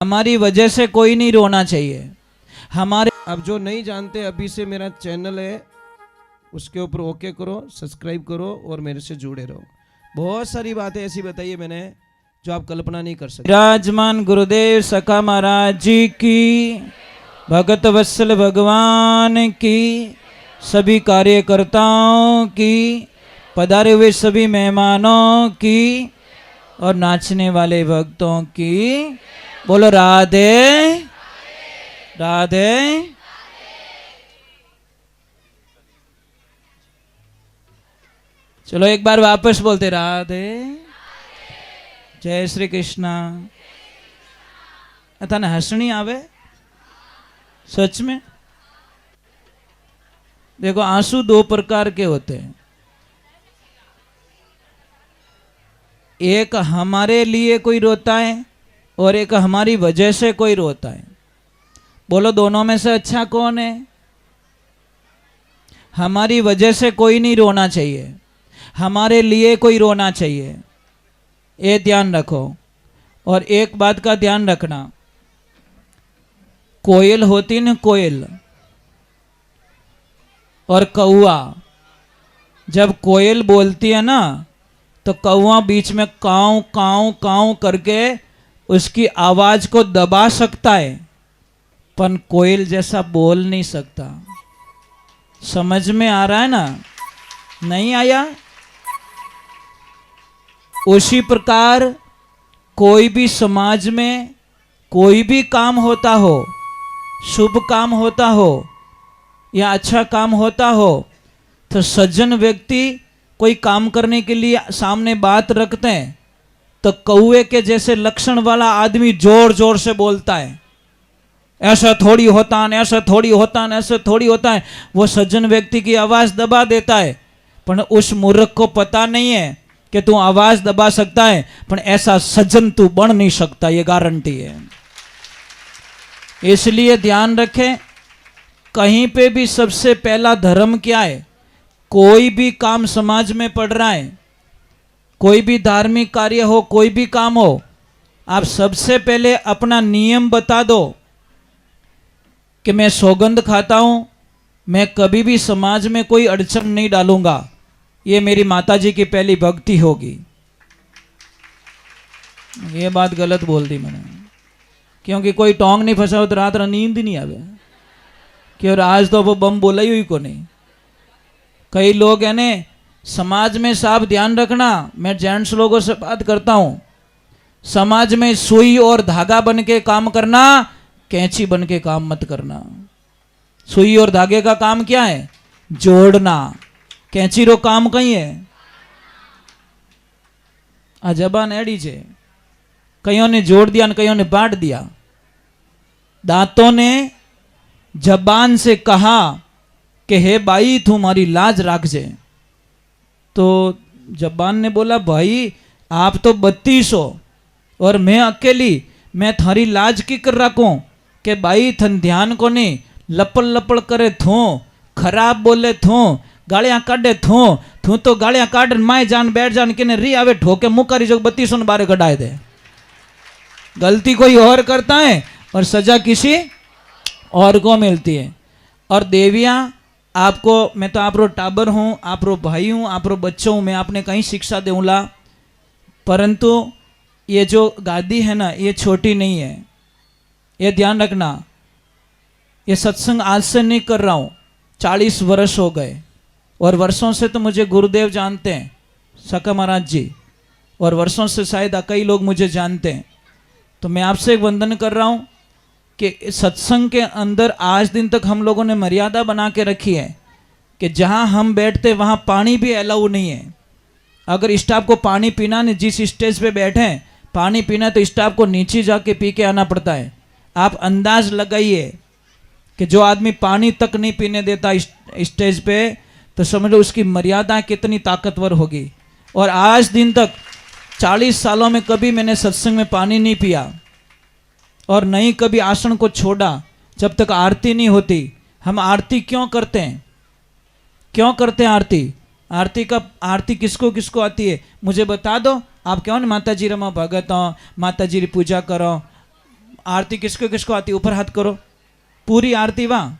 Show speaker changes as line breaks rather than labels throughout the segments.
हमारी वजह से कोई नहीं रोना चाहिए। हमारे
अब जो नहीं जानते अभी से मेरा चैनल है उसके ऊपर ओके करो, सब्सक्राइब करो और मेरे से जुड़े रहो। बहुत सारी बातें ऐसी बताई है मैंने जो आप कल्पना नहीं कर सकते।
विराजमान गुरुदेव सखा महाराज जी की, भगत वत्सल भगवान की, सभी कार्यकर्ताओं की, पधारे हुए सभी मेहमानों की और नाचने वाले भक्तों की। बोलो राधे राधे। चलो एक बार वापस बोलते राधे। जय श्री कृष्णा। तने हंसनी आवे सच में? देखो आंसू दो प्रकार के होते हैं, एक हमारे लिए कोई रोता है और एक हमारी वजह से कोई रोता है। बोलो दोनों में से अच्छा कौन है? हमारी वजह से कोई नहीं रोना चाहिए, हमारे लिए कोई रोना चाहिए, ये ध्यान रखो। और एक बात का ध्यान रखना, कोयल होती न कोयल और कौआ, जब कोयल बोलती है ना तो कौआ बीच में काऊ काऊ काऊ करके उसकी आवाज को दबा सकता है, पर कोयल जैसा बोल नहीं सकता। समझ में आ रहा है ना? नहीं आया? उसी प्रकार कोई भी समाज में कोई भी काम होता हो, शुभ काम होता हो या अच्छा काम होता हो, तो सज्जन व्यक्ति कोई काम करने के लिए सामने बात रखते हैं तो कौए के जैसे लक्षण वाला आदमी जोर जोर से बोलता है, ऐसा थोड़ी होता है, ऐसा थोड़ी होता है, ऐसा थोड़ी होता है। वो सज्जन व्यक्ति की आवाज दबा देता है, पर उस मूर्ख को पता नहीं है कि तू आवाज दबा सकता है, पर ऐसा सज्जन तू बन नहीं सकता, ये गारंटी है। इसलिए ध्यान रखें, कहीं पे भी सबसे पहला धर्म क्या है? कोई भी काम समाज में पड़ रहा है, कोई भी धार्मिक कार्य हो, कोई भी काम हो, आप सबसे पहले अपना नियम बता दो कि मैं सौगंध खाता हूं, मैं कभी भी समाज में कोई अड़चन नहीं डालूंगा। ये मेरी माताजी की पहली भक्ति होगी। ये बात गलत बोल दी मैंने, क्योंकि कोई टोंग नहीं फंसा हो तो रात नींद ही नहीं आवे कि और आज तो वो बम बोला ही को नहीं। कई लोग है ने समाज में साफ ध्यान रखना, मैं जेंट्स लोगों से बात करता हूं, समाज में सुई और धागा बन के काम करना, कैंची बन के काम मत करना। सुई और धागे का काम क्या है? जोड़ना। कैंची रो काम कहीं है? आ जबान एड़ी छे, कईयों ने जोड़ दिया, कईयों ने बांट दिया। दांतों ने जबान से कहा कि हे भाई तू मारी लाज राखजे, तो जबान ने बोला भाई आप तो 32 हो और मैं अकेली, मैं थारी लाज की कर रखूं कि भाई थन ध्यान को नहीं, लपड़ लपड़ करे थू, खराब बोले थू, गालियां काटे थू, तू तो गालियां काट माए जान बैठ जान के री आवे ठोके मुकारी जो 32 ने बारे कढ़ाए दे। गलती कोई और करता है और सजा किसी और को मिलती है। और देवियां आपको, मैं तो आप रो टाबर हूं, आप रो भाई हूं, आप रो बच्चों हूं, मैं आपने कहीं शिक्षा दूंगा, परंतु ये जो गादी है ना ये छोटी नहीं है, ये ध्यान रखना। ये सत्संग आज से नहीं कर रहा हूं, 40 वर्ष हो गए और वर्षों से तो मुझे गुरुदेव जानते हैं, सका महाराज जी, और वर्षों से शायद कई लोग मुझे जानते हैं। तो मैं आपसे एक वंदन कर रहा हूं कि सत्संग के अंदर आज दिन तक हम लोगों ने मर्यादा बना के रखी है कि जहां हम बैठते वहां पानी भी अलाउ नहीं है। अगर स्टाफ को पानी पीना नहीं, जिस स्टेज पे बैठे हैं पानी पीना, तो स्टाफ को नीचे जाके पी के आना पड़ता है। आप अंदाज लगाइए कि जो आदमी पानी तक नहीं पीने देता स्टेज पे, तो समझ लो उसकी मर्यादा कितनी ताकतवर होगी। और आज दिन तक 40 सालों में कभी मैंने सत्संग में पानी नहीं पिया और नहीं कभी आसन को छोड़ा जब तक आरती नहीं होती। हम आरती क्यों करते हैं? क्यों करते हैं आरती? आरती किसको किसको आती है मुझे बता दो। आप क्यों ना माता जी रमा भगत हो, माता जी की पूजा करो, आरती किसको किसको आती, ऊपर हाथ करो। पूरी आरती वहां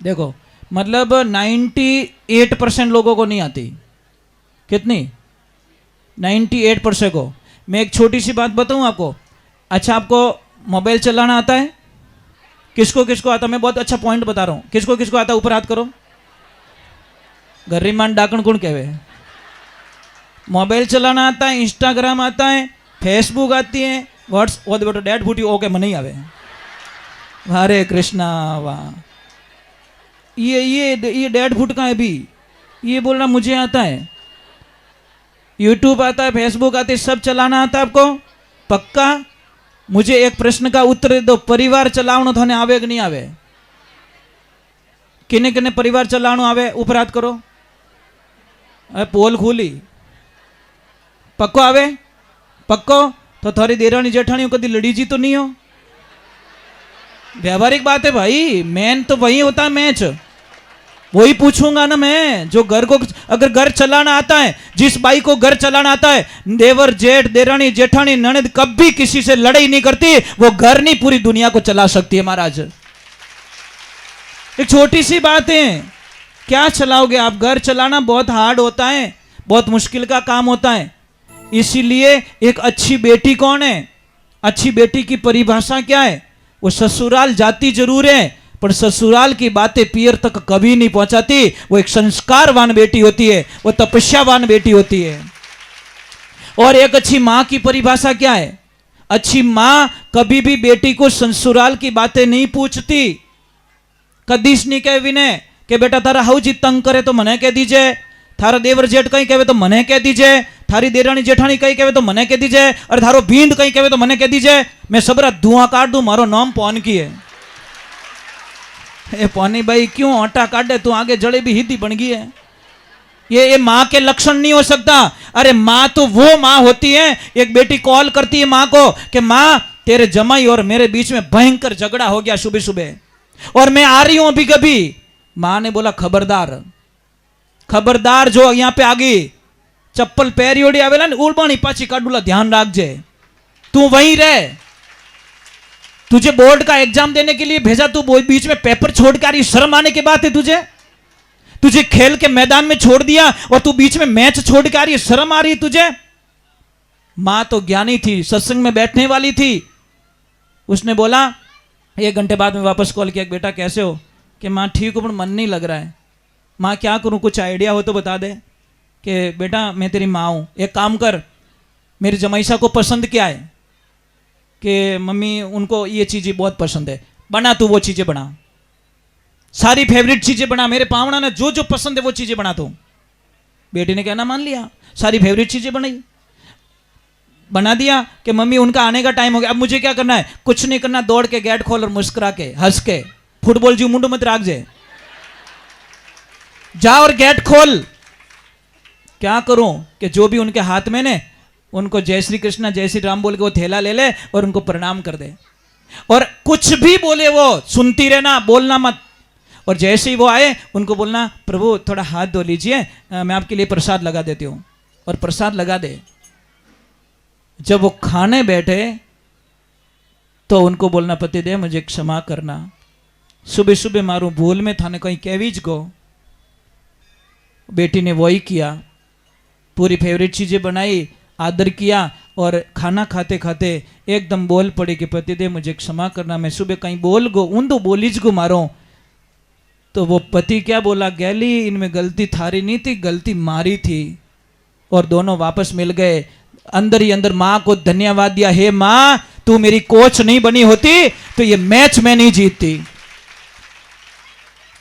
देखो, मतलब 98% लोगों को नहीं आती। कितनी? 98% को। मैं एक छोटी सी बात बताऊं आपको। अच्छा, आपको मोबाइल चलाना आता है? किसको किसको आता? मैं बहुत अच्छा पॉइंट बता रहा हूं। किसको किसको आता? ऊपर हाथ करो। गरीमान डाकण कौन कहवे? मोबाइल चलाना आता है, इंस्टाग्राम आता है, फेसबुक आती है, व्हाट्स वो बेटो डेड फूटी ओके मन नहीं आवे। हरे कृष्णा, वाह। ये डेड फुट का है भी, ये बोल रहा मुझे आता है। यूट्यूब आता है, फेसबुक आती है, सब चलाना आता है आपको? पक्का? मुझे एक प्रश्न का उत्तर दे दो, परिवार चलावनो थाने आवे कि नहीं आवे? किने किने परिवार चलावनो आवे? ऊपर हाथ करो। अरे पोल खुली। पक्को आवे? पक्को? तो थारी देरानी जेठानी कभी लड़ी जी तो नहीं हो? व्यावहारिक बात है भाई, मेन तो वही होता है मैच। वही पूछूंगा ना मैं, जो घर को, अगर घर चलाना आता है, जिस बाई को घर चलाना आता है, देवर जेठ देरानी जेठानी ननद कभी किसी से लड़ाई नहीं करती, वो घर नहीं पूरी दुनिया को चला सकती है महाराज। एक छोटी सी बात है, क्या चलाओगे आप? घर चलाना बहुत हार्ड होता है, बहुत मुश्किल का काम होता है। इसीलिए एक अच्छी बेटी कौन है? अच्छी बेटी की परिभाषा क्या है? वो ससुराल जाती जरूर है, पर ससुराल की बातें पियर तक कभी नहीं पहुंचाती। वो एक संस्कारवान बेटी होती है, वो तपस्यावान बेटी होती है। और एक अच्छी मां की परिभाषा क्या है? अच्छी मां कभी भी बेटी को ससुराल की बातें नहीं पूछती। कदीश नहीं कहे विनय कि बेटा तारा हाउजी तंग करे तो मने कह दीजिए, थारा देवर जेठ कहीं कहे तो मने कह दीजिए, थारी देरानी जेठानी कहीं कहे तो मने कह दीजिए, और थारो भींड कहीं कहे तो मने कह दीजिए। मैं सबरा धुआं काट दूं, मारो नाम पौन की है। ए पौनी भाई क्यों आटा काटे, तू आगे जलेबी हिदी बन गई है। ये माँ के लक्षण नहीं हो सकता। अरे माँ तो वो माँ होती है, एक बेटी कॉल करती है माँ को कि माँ तेरे जमाई और मेरे बीच में भयंकर झगड़ा हो गया सुबह सुबह, और मैं आ रही हूं अभी कभी। माँ ने बोला खबरदार, खबरदार जो यहाँ पे आ गई, चप्पल पैरी ओढ़ी आवेला ने उलबानी पाची काडूला, ध्यान रखजे, तू वहीं रह। तुझे बोर्ड का एग्जाम देने के लिए भेजा, तू बीच में पेपर छोड़ के आ रही, शर्म आने की बात है तुझे? तुझे खेल के मैदान में छोड़ दिया और तू बीच में मैच छोड़ के आ रही है, शर्म आ रही है तुझे? मां तो ज्ञानी थी, सत्संग में बैठने वाली थी। उसने बोला, 1 घंटे बाद में वापस कॉल किया, बेटा कैसे हो? कि माँ ठीक हो पर मन नहीं लग रहा है। माँ क्या करूं, कुछ आइडिया हो तो बता दे। कि बेटा मैं तेरी माँ हूं, एक काम कर, मेरी जमाईसा को पसंद क्या है? कि मम्मी उनको ये चीज़ें बहुत पसंद है, बना तू वो चीज़ें बना, सारी फेवरेट चीज़ें बना, मेरे पावना ने जो जो पसंद है वो चीज़ें बना तू। बेटी ने कहना मान लिया, सारी फेवरेट चीज़ें बनाई, बना दिया। कि मम्मी उनका आने का टाइम हो गया, अब मुझे क्या करना है? कुछ नहीं करना, दौड़ के गेट खोल और मुस्कुरा के हंस के, फुटबॉल जी मुंडो मत राख जे, जा और गेट खोल। क्या करूं कि जो भी उनके हाथ में ने, उनको जय श्री कृष्णा जय श्री राम बोल के वो थैला ले ले और उनको प्रणाम कर दे, और कुछ भी बोले वो सुनती रहना, बोलना मत। और जैसे ही वो आए उनको बोलना, प्रभु थोड़ा हाथ धो लीजिए, मैं आपके लिए प्रसाद लगा देती हूँ, और प्रसाद लगा दे। जब वो खाने बैठे तो उनको बोलना, पतिदेव मुझे क्षमा करना, सुबह सुबह मारू भूल में थाने कहीं कहवीज को। बेटी ने वही किया, पूरी फेवरेट चीज़ें बनाई, आदर किया, और खाना खाते खाते एकदम बोल पड़ी कि पतिदेव मुझे क्षमा करना, मैं सुबह कहीं बोल गो उन तो बोलीज को मारो। तो वो पति क्या बोला, गैली इनमें गलती थारी नहीं थी, गलती मारी थी। और दोनों वापस मिल गए। अंदर ही अंदर माँ को धन्यवाद दिया, हे माँ तू मेरी कोच नहीं बनी होती तो ये मैच मैं नहीं जीतती।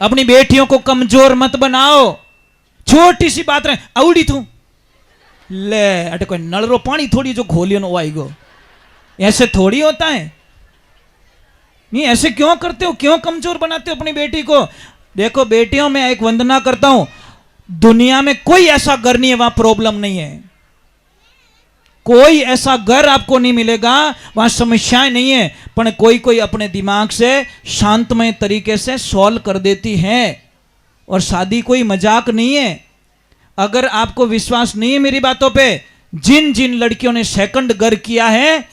अपनी बेटियों को कमजोर मत बनाओ। छोटी सी बात रहे, अवड़ी तू ले अटे कोई नलरो पानी थोड़ी जो खोलियो नो आई गो, ऐसे थोड़ी होता है। नहीं ऐसे क्यों करते हो, क्यों कमजोर बनाते हो अपनी बेटी को? देखो बेटियों, मैं एक वंदना करता हूं, दुनिया में कोई ऐसा घर नहीं है वहां प्रॉब्लम नहीं है। कोई ऐसा घर आपको नहीं मिलेगा वहां समस्याएं नहीं है, पर कोई कोई अपने दिमाग से शांतमय तरीके से सॉल्व कर देती है। और शादी कोई मजाक नहीं है। अगर आपको विश्वास नहीं है मेरी बातों पे, जिन जिन लड़कियों ने सेकंड घर किया है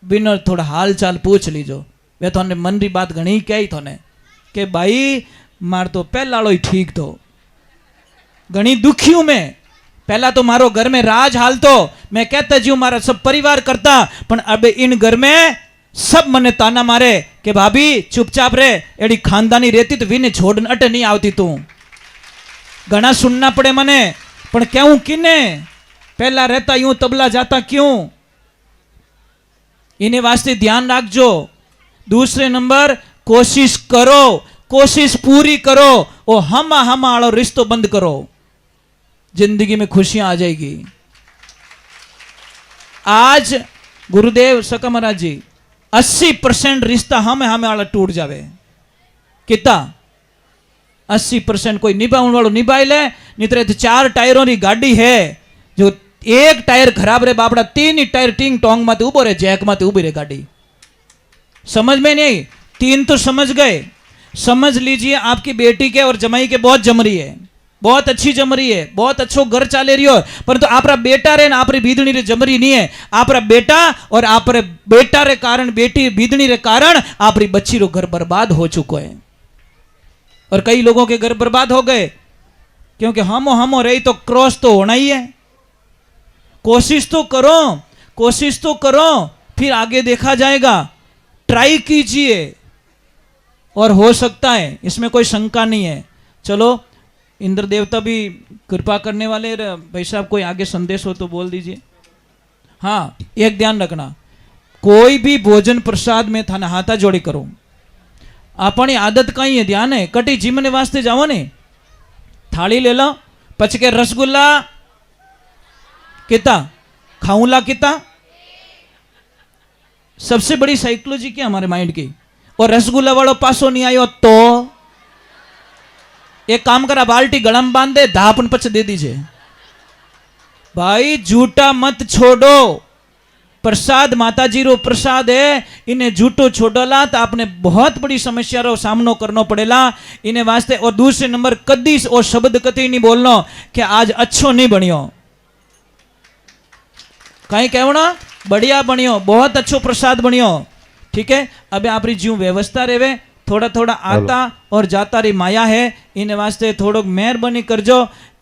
बिना थोड़ा हाल चाल पूछ लीजो। वे थोने मन री बात घणी कही थोने कि भाई मार तो पहला ही ठीक तो घणी दुखी हूं मैं। पहला तो मारो घर में राज हाल तो मैं कहता जी मारा सब परिवार करता, पण अब इन घर में सब मने ताना मारे कि भाभी चुपचाप रे, एडी खानदानी रहती तो विने छोड़ अट नहीं आवती तू। घना सुनना पड़े मने, पण कहूं किने, पहला रहता यूं तबला जाता क्यों। इन्हें वास्ते ध्यान रखजो। दूसरे नंबर कोशिश करो, कोशिश पूरी करो और हम वालों रिश्तो बंद करो, जिंदगी में खुशियां आ जाएगी। आज गुरुदेव सका महाराज जी 80% रिश्ता हमें वाला टूट जावे। कितना 80% कोई निभाने वालों निभाई ले, नहीं तो 4 टायरों की गाड़ी है, जो एक टायर खराब रहे बापड़ा 3 ही टायर टिंग टोंग मत उबो रे, जैक मत उबी रे गाड़ी। समझ में नहीं, 3 तो समझ गए। समझ लीजिए आपकी बेटी के और जमाई के बहुत जम रही है, बहुत अच्छी जम रही है, बहुत अच्छो घर चाले रही हो, परंतु आपरा बेटा रे ना आपरी बीदनी रे जमरी नहीं है। आपरा बेटा और आपरे बेटा रे कारण, बेटी बीदनी रे कारण आपरी बच्ची रो घर बर्बाद हो चुको है। और कई लोगों के घर बर्बाद हो गए क्योंकि हमो रही तो क्रॉस तो होना ही है। कोशिश तो करो, कोशिश तो करो, फिर आगे देखा जाएगा। ट्राई कीजिए और हो सकता है, इसमें कोई शंका नहीं है। चलो इंद्र देवता भी कृपा करने वाले। भाई साहब कोई आगे संदेश हो तो बोल दीजिए। हाँ, एक ध्यान रखना, कोई भी भोजन प्रसाद में थाने हाथा जोड़ी करो। अपनी आदत कहीं है, ध्यान है, कटी जिमने वास्ते जाओ ने, थाली ले लो, पच के रसगुल्ला कितना खाऊंला कितना। सबसे बड़ी साइकोलॉजी क्या हमारे माइंड की। और रसगुल्ला वालों पासो नहीं आयो तो एक काम करा, बाल्टी गलम बांध दे, धापन पच दे दीजिए। भाई झूठा मत छोड़ो, प्रसाद माताजी रो प्रसाद है, इन्हें झूठो छोड़ला तो आपने बहुत बड़ी समस्या रो सामनो करनो पड़ेला इन्हें वास्ते। और दूसरे नंबर कदी और शब्द कति नहीं बोलनो कि आज अच्छो नहीं बनियो, कहीं कहना बढ़िया बनियो, बहुत अच्छो प्रसाद बनियो। ठीक है, अब आपरी जीव व्यवस्था रेवे, थोड़ा थोड़ा आता और जाता री माया है, इन वास्ते थोड़ो मेहरबानी करजो कि